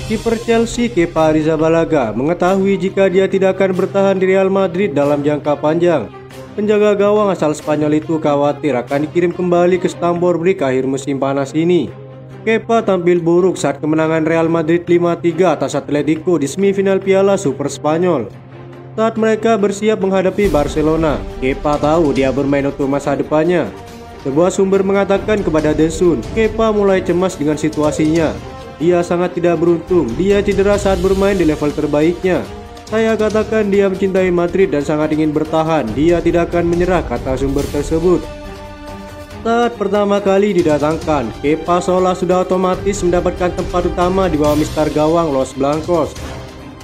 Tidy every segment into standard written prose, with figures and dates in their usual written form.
Kiper Chelsea Kepa Arrizabalaga mengetahui jika dia tidak akan bertahan di Real Madrid dalam jangka panjang. Penjaga gawang asal Spanyol itu khawatir akan dikirim kembali ke Stamford Bridge akhir musim panas ini. Kepa tampil buruk saat kemenangan Real Madrid 5-3 atas Atletico di semifinal Piala Super Spanyol. Saat mereka bersiap menghadapi Barcelona, Kepa tahu dia bermain untuk masa depannya. Sebuah sumber mengatakan kepada The Sun, Kepa mulai cemas dengan situasinya. Dia sangat tidak beruntung, dia cedera saat bermain di level terbaiknya. Saya katakan dia mencintai Madrid dan sangat ingin bertahan, dia tidak akan menyerah, kata sumber tersebut. Saat pertama kali didatangkan, Kepa seolah sudah otomatis mendapatkan tempat utama di bawah mister gawang Los Blancos.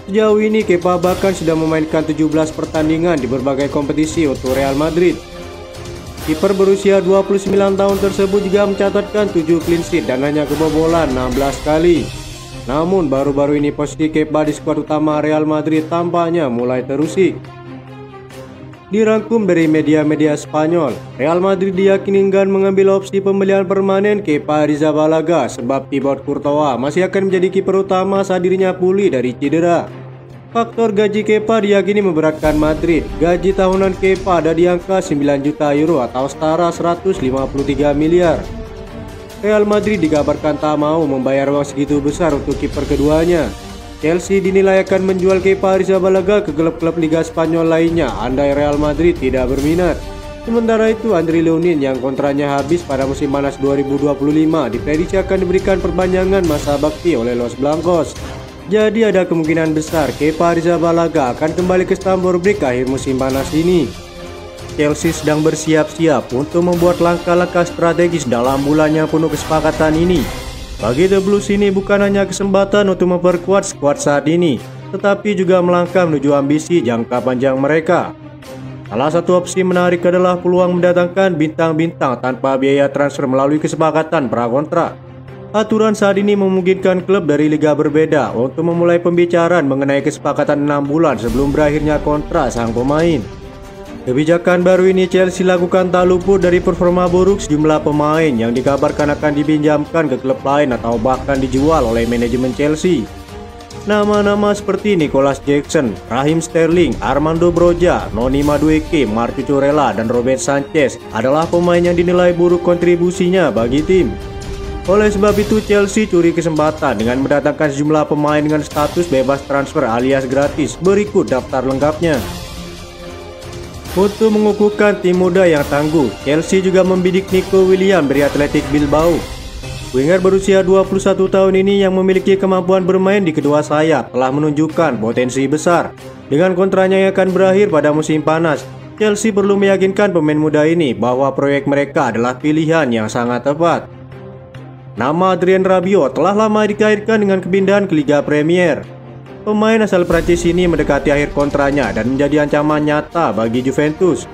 Sejauh ini Kepa bahkan sudah memainkan 17 pertandingan di berbagai kompetisi untuk Real Madrid. Kiper berusia 29 tahun tersebut juga mencatatkan 7 clean sheet dan hanya kebobolan 16 kali. Namun baru-baru ini posisi Kepa di skuad utama Real Madrid tampaknya mulai terusik. Dirangkum dari media-media Spanyol, Real Madrid diyakini enggan mengambil opsi pembelian permanen Kepa Arrizabalaga sebab Thibaut Courtois masih akan menjadi kiper utama saat dirinya pulih dari cedera. Faktor gaji Kepa diyakini memberatkan Madrid. Gaji tahunan Kepa ada di angka 9 juta euro atau setara 153 miliar. Real Madrid dikabarkan tak mau membayar uang segitu besar untuk kiper keduanya. Chelsea dinilai akan menjual Kepa Arrizabalaga ke klub-klub Liga Spanyol lainnya andai Real Madrid tidak berminat. Sementara itu Andriy Lunin yang kontraknya habis pada musim panas 2025 diprediksi akan diberikan perpanjangan masa bakti oleh Los Blancos. Jadi ada kemungkinan besar Kepa Arrizabalaga akan kembali ke Stamford Bridge akhir musim panas ini. Chelsea sedang bersiap-siap untuk membuat langkah-langkah strategis dalam bulan yang penuh kesepakatan ini. Bagi The Blues ini bukan hanya kesempatan untuk memperkuat skuad saat ini, tetapi juga melangkah menuju ambisi jangka panjang mereka. Salah satu opsi menarik adalah peluang mendatangkan bintang-bintang tanpa biaya transfer melalui kesepakatan prakontrak. Aturan saat ini memungkinkan klub dari liga berbeda untuk memulai pembicaraan mengenai kesepakatan 6 bulan sebelum berakhirnya kontrak sang pemain. Kebijakan baru ini Chelsea lakukan tak luput dari performa buruk sejumlah pemain yang dikabarkan akan dipinjamkan ke klub lain atau bahkan dijual oleh manajemen Chelsea. Nama-nama seperti Nicolas Jackson, Raheem Sterling, Armando Broja, Noni Madueke, Marc Cucurella, dan Robert Sanchez adalah pemain yang dinilai buruk kontribusinya bagi tim. Oleh sebab itu Chelsea curi kesempatan dengan mendatangkan sejumlah pemain dengan status bebas transfer alias gratis. Berikut daftar lengkapnya. Untuk mengukuhkan tim muda yang tangguh, Chelsea juga membidik Nico Williams dari Athletic Bilbao. Winger berusia 21 tahun ini yang memiliki kemampuan bermain di kedua sayap telah menunjukkan potensi besar. Dengan kontraknya yang akan berakhir pada musim panas, Chelsea perlu meyakinkan pemain muda ini bahwa proyek mereka adalah pilihan yang sangat tepat. Nama Adrien Rabiot telah lama dikaitkan dengan kepindahan ke Liga Premier. Pemain asal Prancis ini mendekati akhir kontraknya dan menjadi ancaman nyata bagi Juventus.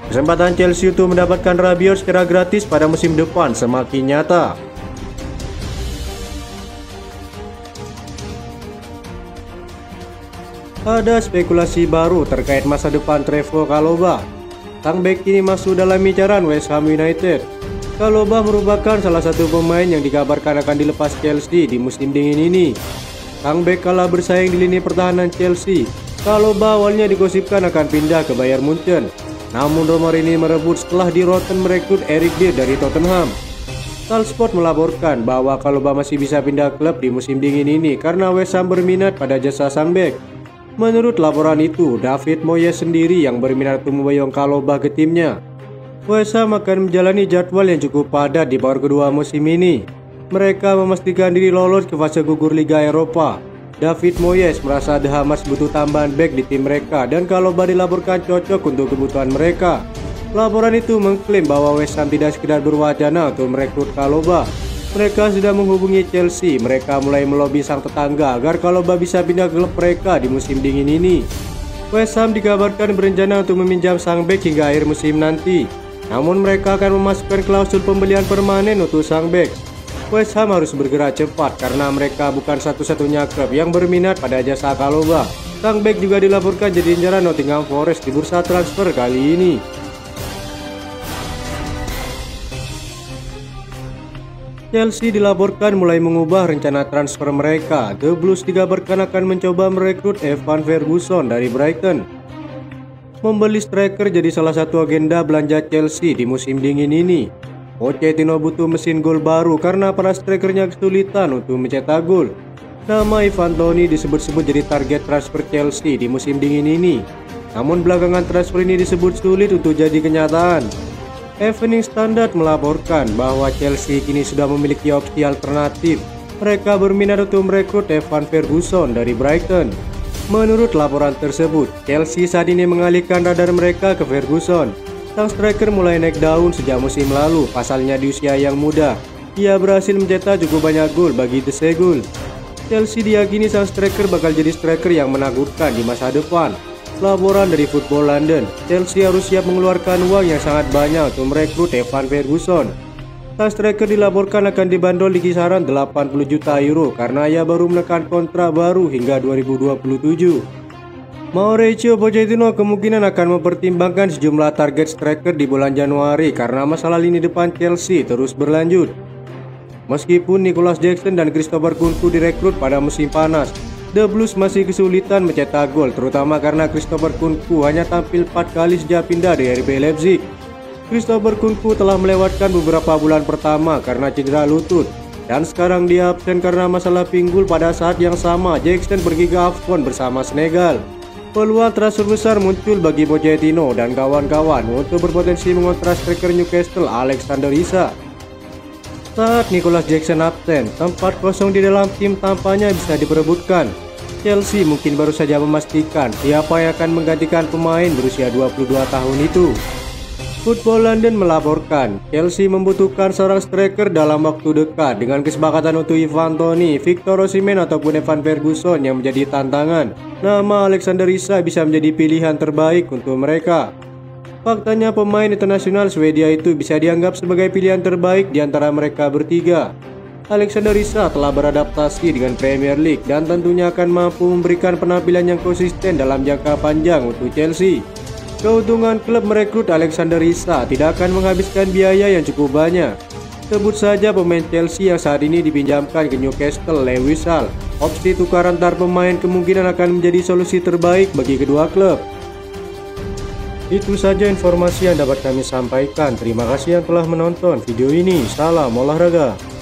Kesempatan Chelsea untuk mendapatkan Rabiot secara gratis pada musim depan semakin nyata. Ada spekulasi baru terkait masa depan Trevoh Chalobah. Sang bek ini masuk dalam incaran West Ham United. Chalobah merupakan salah satu pemain yang dikabarkan akan dilepas Chelsea di musim dingin ini. Sang bek kalah bersaing di lini pertahanan Chelsea. Chalobah awalnya digosipkan akan pindah ke Bayern Munchen. Namun rumor ini merebut setelah di Rotten merekrut Eric Dier dari Tottenham. Talksport melaporkan bahwa Chalobah masih bisa pindah klub di musim dingin ini karena West Ham berminat pada jasa sang bek. Menurut laporan itu, David Moyes sendiri yang berminat untuk memboyong Chalobah ke timnya. West Ham akan menjalani jadwal yang cukup padat di paruh kedua musim ini. Mereka memastikan diri lolos ke fase gugur Liga Eropa. David Moyes merasa The Hammers butuh tambahan bek di tim mereka dan Chalobah dilaporkan cocok untuk kebutuhan mereka. Laporan itu mengklaim bahwa West Ham tidak sekedar berwacana untuk merekrut Chalobah. Mereka sudah menghubungi Chelsea. Mereka mulai melobi sang tetangga agar Chalobah bisa pindah ke klub mereka di musim dingin ini. West Ham dikabarkan berencana untuk meminjam sang bek hingga akhir musim nanti. Namun mereka akan memasukkan klausul pembelian permanen untuk sang bek. West Ham harus bergerak cepat karena mereka bukan satu-satunya klub yang berminat pada jasa Chalobah. Sang bek juga dilaporkan jadi incaran Nottingham Forest di bursa transfer kali ini. Chelsea dilaporkan mulai mengubah rencana transfer mereka. The Blues dikabarkan akan mencoba merekrut Evan Ferguson dari Brighton. Membeli striker jadi salah satu agenda belanja Chelsea di musim dingin ini. Pochettino butuh mesin gol baru karena para strikernya kesulitan untuk mencetak gol. Nama Ivan Toney disebut-sebut jadi target transfer Chelsea di musim dingin ini. Namun belakangan transfer ini disebut sulit untuk jadi kenyataan. Evening Standard melaporkan bahwa Chelsea kini sudah memiliki opsi alternatif. Mereka berminat untuk merekrut Evan Ferguson dari Brighton. Menurut laporan tersebut, Chelsea saat ini mengalihkan radar mereka ke Ferguson. Sang striker mulai naik daun sejak musim lalu. Pasalnya di usia yang muda, ia berhasil mencetak cukup banyak gol bagi The Seagull. Chelsea diyakini sang striker bakal jadi striker yang menakutkan di masa depan. Laporan dari Football London, Chelsea harus siap mengeluarkan uang yang sangat banyak untuk merekrut Evan Ferguson. Sang striker dilaporkan akan dibanderol di kisaran 80 juta euro karena ia baru menekan kontrak baru hingga 2027. Mauricio Pochettino kemungkinan akan mempertimbangkan sejumlah target striker di bulan Januari karena masalah lini depan Chelsea terus berlanjut. Meskipun Nicolas Jackson dan Christopher Nkunku direkrut pada musim panas, The Blues masih kesulitan mencetak gol, terutama karena Christopher Nkunku hanya tampil 4 kali sejak pindah dari RB Leipzig. Christopher Nkunku telah melewatkan beberapa bulan pertama karena cedera lutut, dan sekarang dia absen karena masalah pinggul. Pada saat yang sama, Jackson pergi ke AFCON bersama Senegal. Peluang transfer besar muncul bagi Pochettino dan kawan-kawan untuk berpotensi mengontrak striker Newcastle Alexander Isak. Saat Nicolas Jackson absen, tempat kosong di dalam tim tampaknya bisa diperebutkan. Chelsea mungkin baru saja memastikan siapa yang akan menggantikan pemain berusia 22 tahun itu. Football London melaporkan, Chelsea membutuhkan seorang striker dalam waktu dekat dengan kesepakatan untuk Ivan Toney, Victor Osimhen ataupun Evan Ferguson yang menjadi tantangan. Nama Alexander Isak bisa menjadi pilihan terbaik untuk mereka. Faktanya pemain internasional Swedia itu bisa dianggap sebagai pilihan terbaik di antara mereka bertiga. Alexander Isak telah beradaptasi dengan Premier League dan tentunya akan mampu memberikan penampilan yang konsisten dalam jangka panjang untuk Chelsea. Keuntungan klub merekrut Alexander Isak tidak akan menghabiskan biaya yang cukup banyak. Sebut saja pemain Chelsea yang saat ini dipinjamkan ke Newcastle, Lewis Hall. Opsi tukar antar pemain kemungkinan akan menjadi solusi terbaik bagi kedua klub. Itu saja informasi yang dapat kami sampaikan. Terima kasih yang telah menonton video ini. Salam olahraga.